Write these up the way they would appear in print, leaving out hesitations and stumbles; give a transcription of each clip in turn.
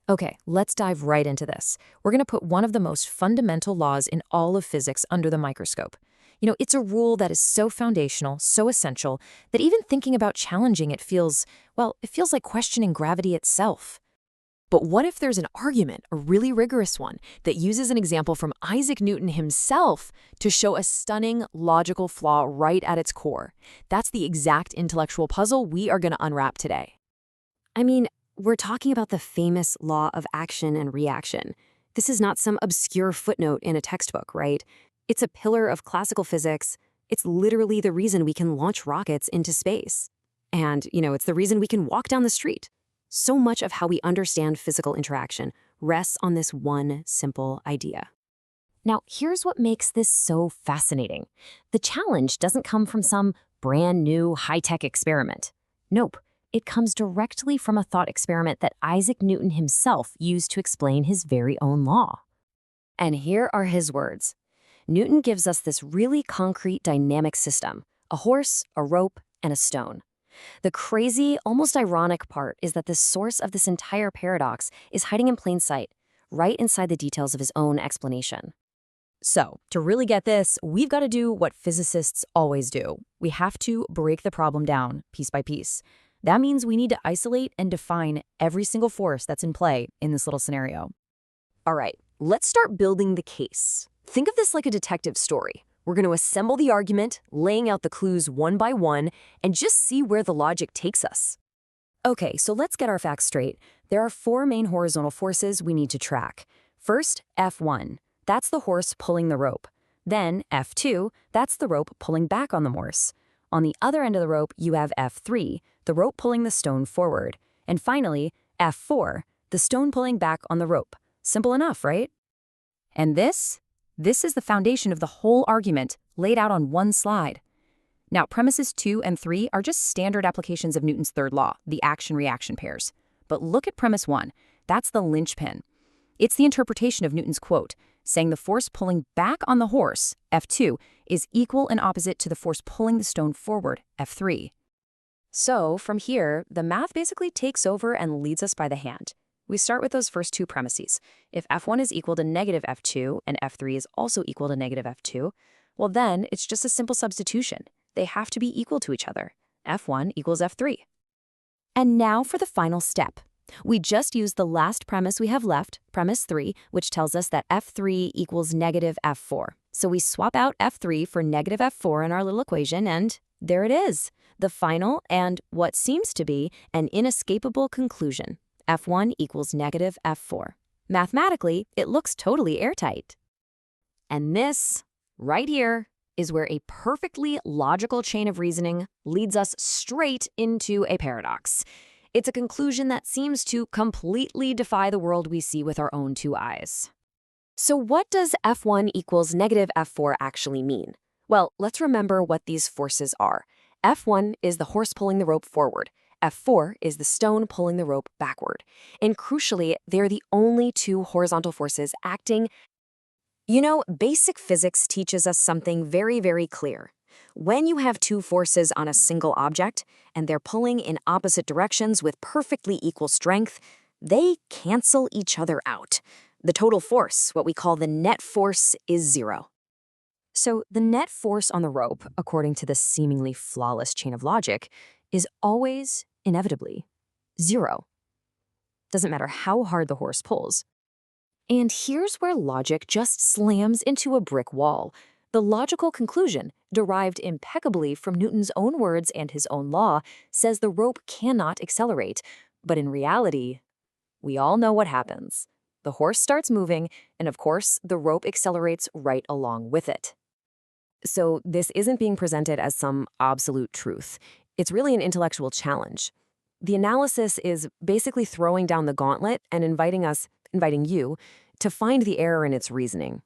Okay, let's dive right into this. We're going to put one of the most fundamental laws in all of physics under the microscope. It's a rule that is so foundational, so essential, that even thinking about challenging it feels, well, it feels like questioning gravity itself. But what if there's an argument, a really rigorous one, that uses an example from Isaac Newton himself to show a stunning logical flaw right at its core? That's the exact intellectual puzzle we are going to unwrap today. I mean, we're talking about the famous law of action and reaction. This is not some obscure footnote in a textbook, right? It's a pillar of classical physics. It's literally the reason we can launch rockets into space. And, it's the reason we can walk down the street. So much of how we understand physical interaction rests on this one simple idea. Now, here's what makes this so fascinating. The challenge doesn't come from some brand new high-tech experiment. Nope. It comes directly from a thought experiment that Isaac Newton himself used to explain his very own law. And here are his words. Newton gives us this really concrete dynamic system, a horse, a rope, and a stone. The crazy, almost ironic part is that the source of this entire paradox is hiding in plain sight, right inside the details of his own explanation. So, to really get this, we've got to do what physicists always do. We have to break the problem down, piece by piece. That means we need to isolate and define every single force that's in play in this little scenario. All right, let's start building the case. Think of this like a detective story. We're going to assemble the argument, laying out the clues one by one, and just see where the logic takes us. Okay, so let's get our facts straight. There are four main horizontal forces we need to track. First, F1. That's the horse pulling the rope. Then, F2. That's the rope pulling back on the horse. On the other end of the rope, you have F3, the rope pulling the stone forward. And finally, F4, the stone pulling back on the rope. Simple enough, right? And this is the foundation of the whole argument laid out on one slide. Now, premises 2 and 3 are just standard applications of Newton's third law, the action-reaction pairs. But look at premise 1. That's the linchpin. It's the interpretation of Newton's quote, saying the force pulling back on the horse, F2, is equal and opposite to the force pulling the stone forward, F3. So, from here, the math basically takes over and leads us by the hand. We start with those first two premises. If F1 is equal to negative F2 and F3 is also equal to negative F2, well then it's just a simple substitution. They have to be equal to each other. F1 equals F3. And now for the final step. We just used the last premise we have left, premise 3, which tells us that F3 equals negative F4. So we swap out F3 for negative F4 in our little equation, and there it is, the final and what seems to be an inescapable conclusion. F1 equals negative F4. Mathematically, it looks totally airtight. And this, right here, is where a perfectly logical chain of reasoning leads us straight into a paradox. It's a conclusion that seems to completely defy the world we see with our own two eyes. So what does F1 equals negative F4 actually mean? Well, let's remember what these forces are. F1 is the horse pulling the rope forward. F4 is the stone pulling the rope backward. And crucially, they're the only two horizontal forces acting. Basic physics teaches us something very, very clear. When you have two forces on a single object, and they're pulling in opposite directions with perfectly equal strength, they cancel each other out. The total force, what we call the net force, is zero. So the net force on the rope, according to this seemingly flawless chain of logic, is always, inevitably, zero. Doesn't matter how hard the horse pulls. And here's where logic just slams into a brick wall. The logical conclusion, derived impeccably from Newton's own words and his own law, says the rope cannot accelerate. But in reality, we all know what happens. The horse starts moving, and of course, the rope accelerates right along with it. So this isn't being presented as some absolute truth. It's really an intellectual challenge. The analysis is basically throwing down the gauntlet and inviting you, to find the error in its reasoning.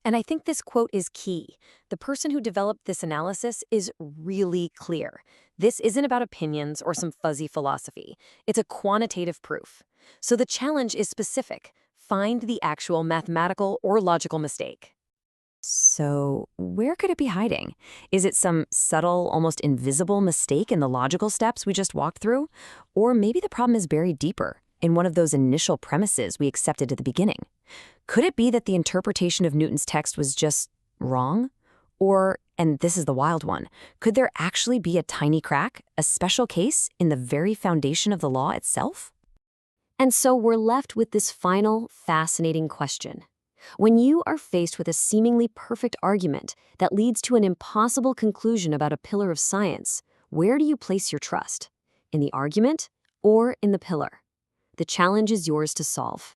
And I think this quote is key. The person who developed this analysis is really clear. This isn't about opinions or some fuzzy philosophy. It's a quantitative proof. So the challenge is specific. Find the actual mathematical or logical mistake. So where could it be hiding? Is it some subtle, almost invisible mistake in the logical steps we just walked through? Or maybe the problem is buried deeper, in one of those initial premises we accepted at the beginning? Could it be that the interpretation of Newton's text was just wrong? Or, and this is the wild one, could there actually be a tiny crack, a special case, in the very foundation of the law itself? And so we're left with this final, fascinating question. When you are faced with a seemingly perfect argument that leads to an impossible conclusion about a pillar of science, where do you place your trust? In the argument or in the pillar? The challenge is yours to solve.